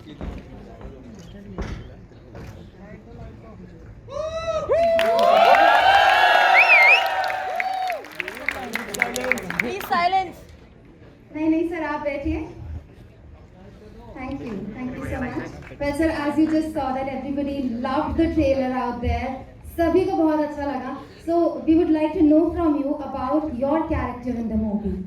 Please silence. नहीं sir आप बैठिए. Thank you so much. Well sir, as you just saw that everybody loved the trailer out there. सभी को बहुत अच्छा लगा. So we would like to know from you about your character in the movie.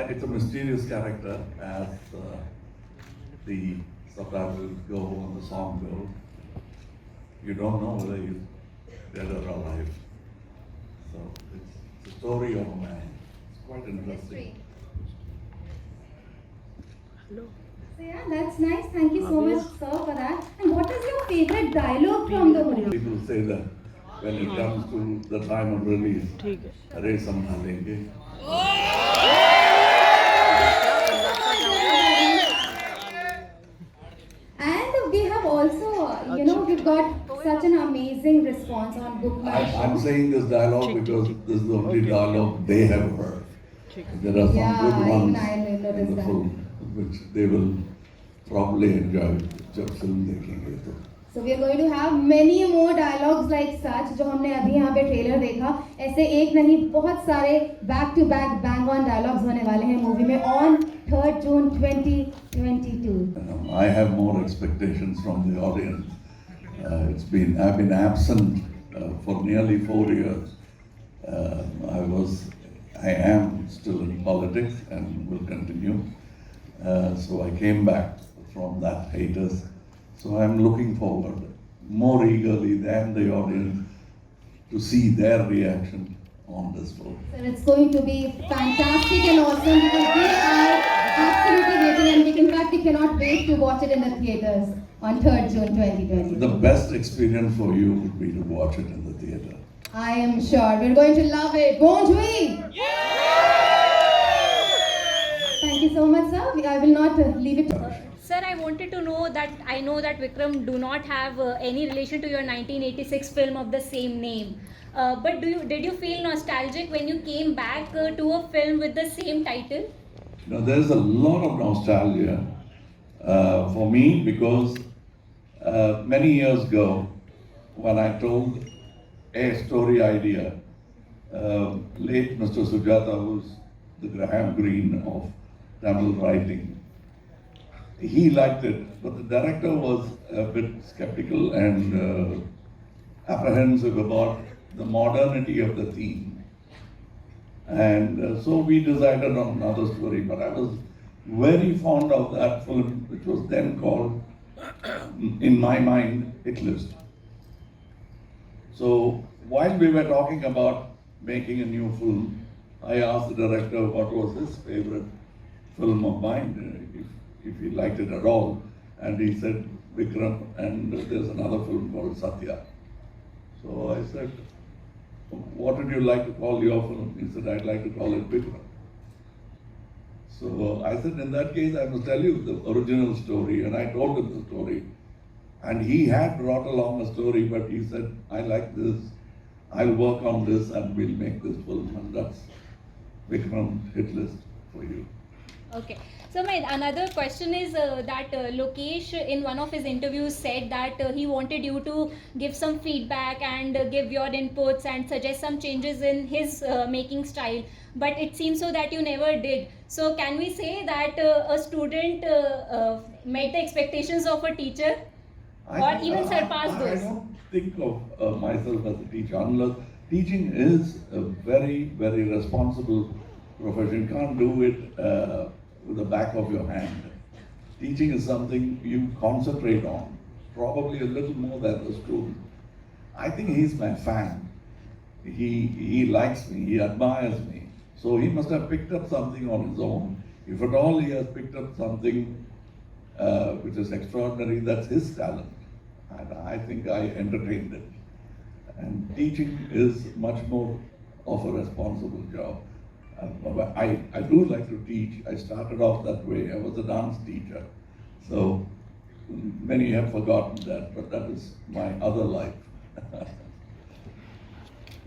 It's a mysterious character, as the subtitles go and the song goes. You don't know whether he's dead or alive. So it's the story of a man. It's quite interesting. So yeah, that's nice. Thank you so much, sir, for that. And what is your favorite dialogue from the movie? People say that when it comes to the time of release, अरे संभालेंगे. And we have also, we've got such an amazing response on Book My Show. I'm saying this dialogue because this is the only dialogue they have heard. There are some good ones in the film which they will probably enjoy जब film देखेंगे तो. So we are going to have many more dialogues like such जो हमने अभी यहाँ पे trailer देखा. ऐसे एक नहीं बहुत सारे back to back bang on dialogues होने वाले हैं मूवी में on 3rd June 2022. I have more expectations from the audience. I've been absent for nearly 4 years. I am still in politics and will continue. So I came back from that hiatus. So I'm looking forward more eagerly than the audience to see their reaction on this film. So it's going to be fantastic and awesome because we are absolutely waiting, and in fact we cannot wait to watch it in the theaters on 3rd June 2020. The best experience for you would be to watch it in the theater. I am sure we're going to love it, won't we? Thank you so much, sir. I will not leave it. Sir, I wanted to know that I know that Vikram do not have any relation to your 1986 film of the same name. But did you feel nostalgic when you came back to a film with the same title? There's a lot of nostalgia for me because many years ago, when I told a story idea, late Mr. Sujata, who's the Graham Greene of Tamil writing, he liked it, but the director was a bit skeptical and apprehensive about the modernity of the theme. And so we decided on another story, but I was very fond of that film, which was then called, in my mind, Hitlist. So while we were talking about making a new film, I asked the director what was his favorite film of mine, if he liked it at all. And he said, Vikram, and there's another film called Satya. So I said, what would you like to call your film? He said, I'd like to call it Vikram. So I said, in that case, I must tell you the original story. And I told him the story. And he had brought along a story, but he said, I like this, I'll work on this and we'll make this film. And that's Vikram Hitlist for you. Okay. So my another question is that Lokesh in one of his interviews said that he wanted you to give some feedback and give your inputs and suggest some changes in his making style. But it seems so that you never did. So can we say that a student met the expectations of a teacher or even surpassed those? I don't think of myself as a teacher unless teaching is a very, very responsible profession. You can't do it with the back of your hand. Teaching is something you concentrate on, probably a little more than the student. I think he's my fan. He likes me, he admires me. So he must have picked up something on his own. If at all he has picked up something which is extraordinary, that's his talent. And I think I entertained it. And teaching is much more of a responsible job. I do like to teach. I started off that way. I was a dance teacher. So many have forgotten that, but that is my other life.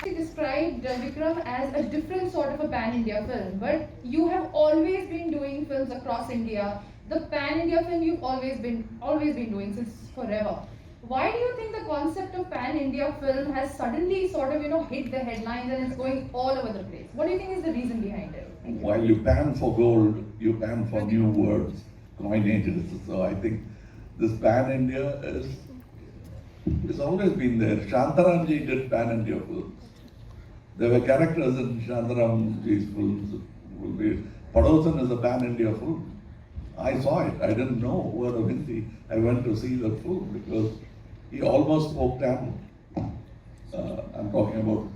He described Vikram as a different sort of a pan-India film, but you have always been doing films across India. The pan-India film you've always been doing since forever. Why do you think the concept of pan-India film has suddenly sort of hit the headlines and it's going all over the place? What do you think is the reason behind it? While you pan for gold, you pan for new words, coinages. So I think this pan-India it's always been there. Shantaramji did pan-India films. There were characters in Shantaramji's films. Padosan is a pan-India film. I saw it. I didn't know a word of Hindi. I went to see the film because he almost spoke Tamil. I'm talking about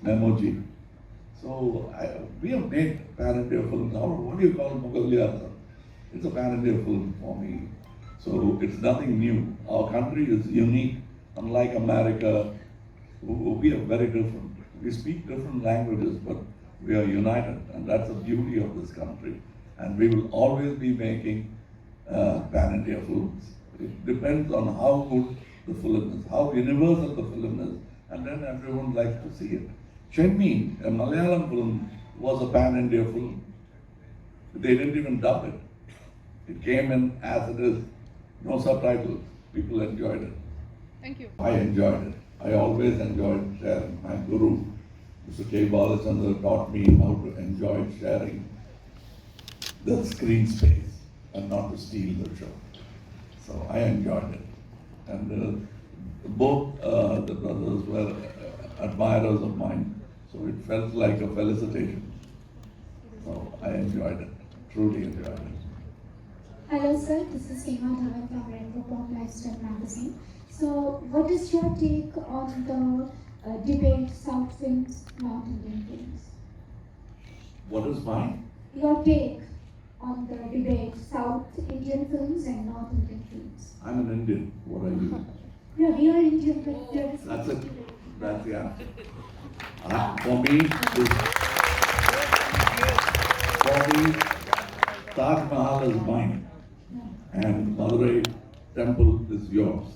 Memoji. So we have made pan-India films. Now, what do you call Mughal? It's a pan-India film for me. So it's nothing new. Our country is unique, unlike America. We are very different. We speak different languages, but we are united, and that's the beauty of this country. And we will always be making pan-India films. It depends on how good the film is, how universal the film is, and then everyone likes to see it. Chenmi, a Malayalam film, was a pan-India film. They didn't even dub it. It came in as it is, no subtitles. People enjoyed it. Thank you. I enjoyed it. I always enjoyed sharing. My guru, Mr. K. Balachandra, taught me how to enjoy sharing the screen space and not to steal the show. So I enjoyed it. And both the brothers were admirers of mine. So it felt like a felicitation. So I enjoyed it, truly enjoyed it. Hello sir, this is Kamal Haasan from Rainbow Lifestyle magazine. So what is your take on the debate South films, North Indian films? What is mine? Your take on the debate South Indian films and North Indian films? I'm an Indian. What are you? Yeah, we are Indian, but there is That's it. That's the answer. For me, Taj Mahal is mine, and Madurai Temple is yours.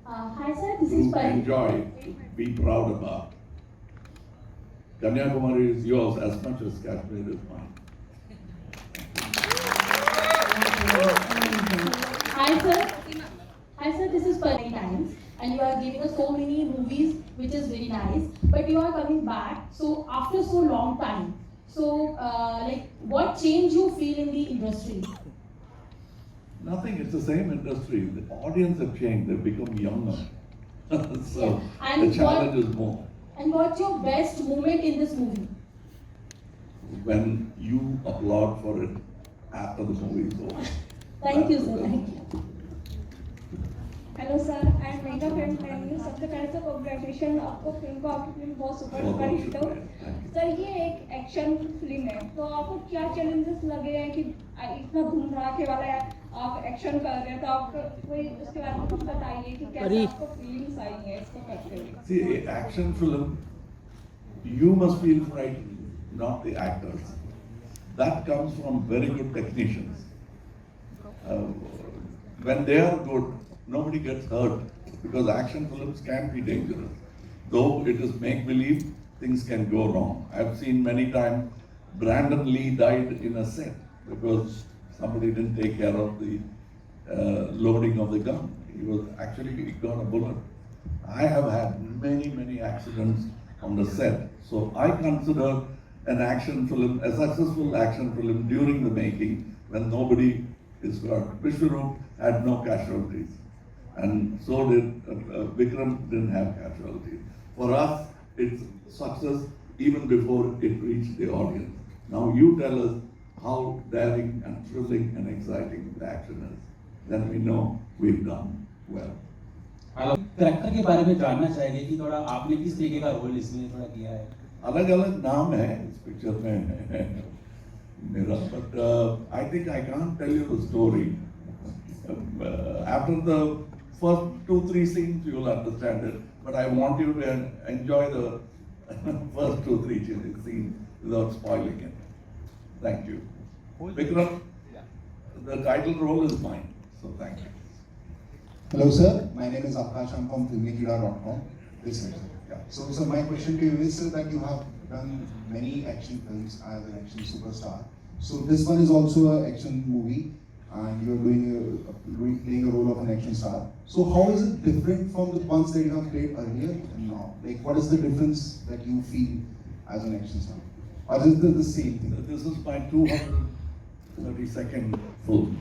Hi sir, this is To Pari. enjoy, to be proud about. Kanyakumari is yours as much as Kashmir is mine. Hi sir. Hi sir, this is Pari Times, and you are giving us so many movies, which is very nice. But you are coming back, so after so long time. So, what change you feel in the industry? Nothing, it's the same industry. The audience have changed, they've become younger. So And the challenge is more. And what's your best moment in this movie? When you applaud for it after the movie is over. Thank you sir, thank you. Hello sir and mega friend family सबसे पहले तो congratulation आपको आपकी film बहुत super duper hit हो sir ये एक action film है तो आपको क्या चैलेंजेस लगे हैं कि इतना धूम धड़ाके वाला है आप एक्शन कर रहे हैं तो आपको कोई उसके बारे में कुछ बताइए कि कैसे आपको फीलिंग्स आई है इसको करते हुए See, action film, you must feel frightened, not the actors. That comes from very good technicians. When they are good, nobody gets hurt because action films can be dangerous. Though it is make-believe, things can go wrong. I've seen many times Brandon Lee died in a set because somebody didn't take care of the loading of the gun. He got a bullet. I have had many accidents on the set. So I consider an action film, a successful action film during the making when nobody is hurt. Vishwaroop had no casualties. And so did Vikram didn't have casualties. For us, it's success even before it reached the audience. Now you tell us how daring and thrilling and exciting the action is. Then we know we've done well. Character के बारे में जानना चाहेंगे कि थोड़ा आपने किस तरीके का रोल इसमें थोड़ा किया है अलग-अलग नाम है इस पिक्चर में मेरा but I think I can't tell you the story. After the first 2-3 scenes you will understand it, but I want you to enjoy the first 2-3 scenes without spoiling it. Thank you. Vikram, the title role is mine, so thank you. Hello sir, my name is Akash, I'm from filmmaker.com. This side. Yeah. So my question to you is that you have done many action films as an action superstar. So this one is also an action movie, and you're playing a role of an action star. So how is it different from the ones that you have played earlier and now? Like, what is the difference that you feel as an action star? Or is it the same thing? This is my 232nd film.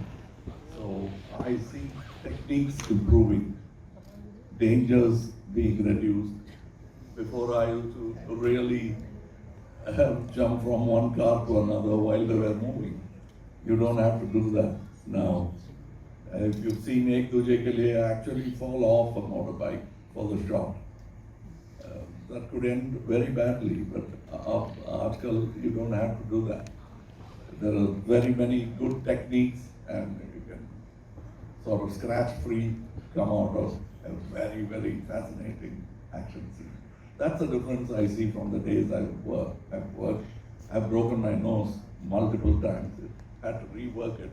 So I see techniques improving, dangers being reduced. Before I used to really jump from one car to another while they were moving. You don't have to do that now. If you've seen Ek Duje Ke Liye, I actually fall off a motorbike for the shot. That could end very badly, but article you don't have to do that. There are very many good techniques, and you can sort of scratch-free come out of a very, very fascinating action scene. That's the difference I see from the days I've worked. I've broken my nose multiple times. Had to rework it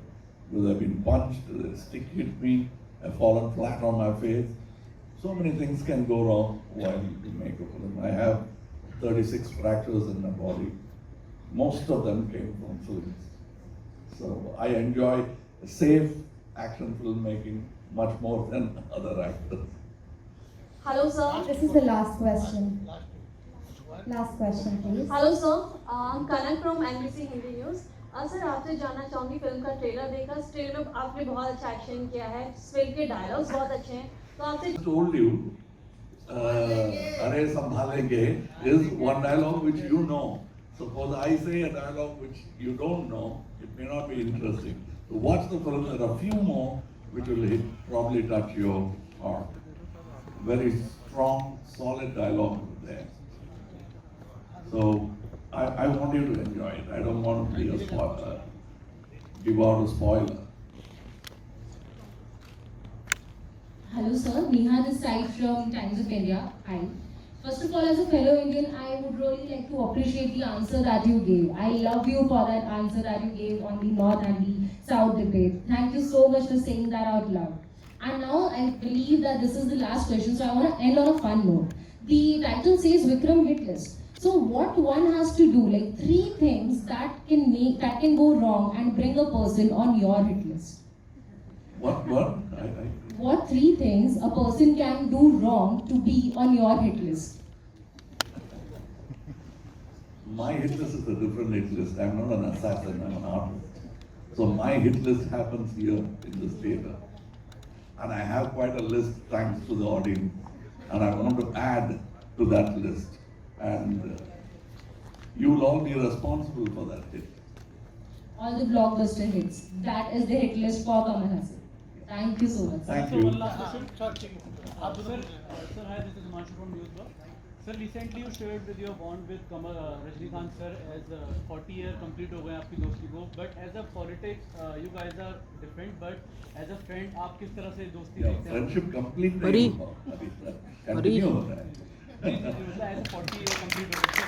because I've been punched, a stick hit me, I've fallen flat on my face. So many things can go wrong while you make a film. I have 36 fractures in my body. Most of them came from films. So I enjoy safe action filmmaking much more than other actors. Hello, sir. This is the last question. Last question, please. Hello, sir. I'm Kanak from NBC Hindi News. Sir आपसे जानना चाहूँगी film का trailer देखा. इस trailer में आपने बहुत अच्छा एक्शन किया है. फिल्म के डायलॉग्स बहुत अच्छे हैं. तो आपसे told you, "Arey sambhalenge" is one dialogue which you know. Suppose I say a dialogue which you don't know, it may not be interesting. So watch the film. There are a few more which will probably touch your heart. Very strong, solid dialogue there. So I want you to enjoy it. I don't want to be a spoiler, give out a spoiler. Hello sir, Neha this side from Times of India. Hi. First of all, as a fellow Indian, I would really like to appreciate the answer that you gave. I love you for that answer that you gave on the North and the South debate. Thank you so much for saying that out loud. And now I believe that this is the last question, so I want to end on a fun note. The title says Vikram Hitlist. So what one has to do, like 3 things that can go wrong and bring a person on your hit list. What? What 3 things a person can do wrong to be on your hit list? My hit list is a different hit list. I'm not an assassin, I'm an artist. So my hit list happens here in this theatre. And I have quite a list thanks to the audience. And I want to add to that list. And you will all be responsible for that hit. All the blockbuster hits. That is the hit list for Kamal Haasan. Thank you so much. Thank you. Sir, hi, this is Himanshu from Newsblock. Sir, recently you shared with your bond with Rajnikant sir as 40 year complete हो गए आपकी दोस्ती को. But as a politics, you guys are different. But as a friend, आप किस तरह से दोस्ती Yeah, देखते हैं? friendship complete नहीं हुआ. Continue हो रहा है. As a 40 year complete हो गए.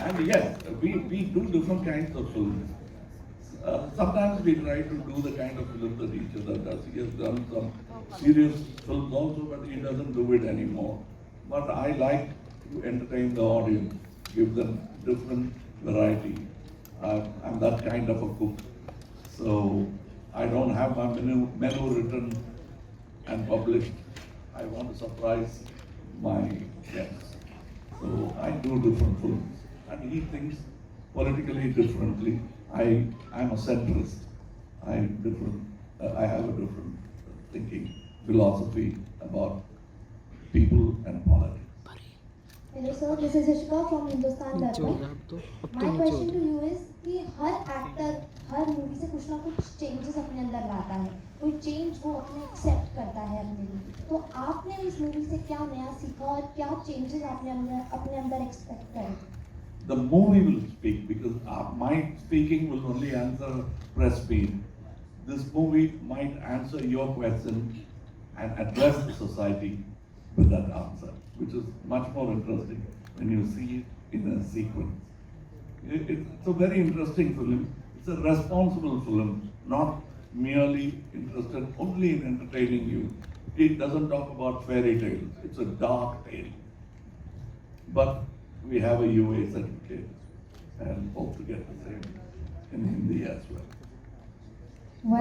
And yes, we do different kinds of films. Sometimes we try to do the kind of film that each other does. He has done some serious films also, but he doesn't do it anymore. But I like to entertain the audience, give them different variety. I'm that kind of a cook. So I don't have my menu written and published. I want to surprise my guests. So I do different films. And he thinks politically differently. I'm a centrist. I have a different thinking, philosophy about people and politics. Hello sir, this is Ishka from Hindustan Darpan. My question to you is कि हर actor हर movie से कुछ ना कुछ changes अपने अंदर लाता है, कोई चेंज वो अपने एक्सेप्ट करता है अपने लिए. तो आपने इस मूवी से क्या नया सीखा और क्या चेंजेस आपने अपने अंदर एक्सपेक्ट करे? The movie will speak because my speaking will only answer press meet. This movie might answer your question and address the society with that answer, which is much more interesting when you see it in a sequence. It's a very interesting film. It's a responsible film, not merely interested only in entertaining you, it doesn't talk about fairy tales. It's a dark tale. But we have a UA certificate and hope to get the same in Hindi as well. Well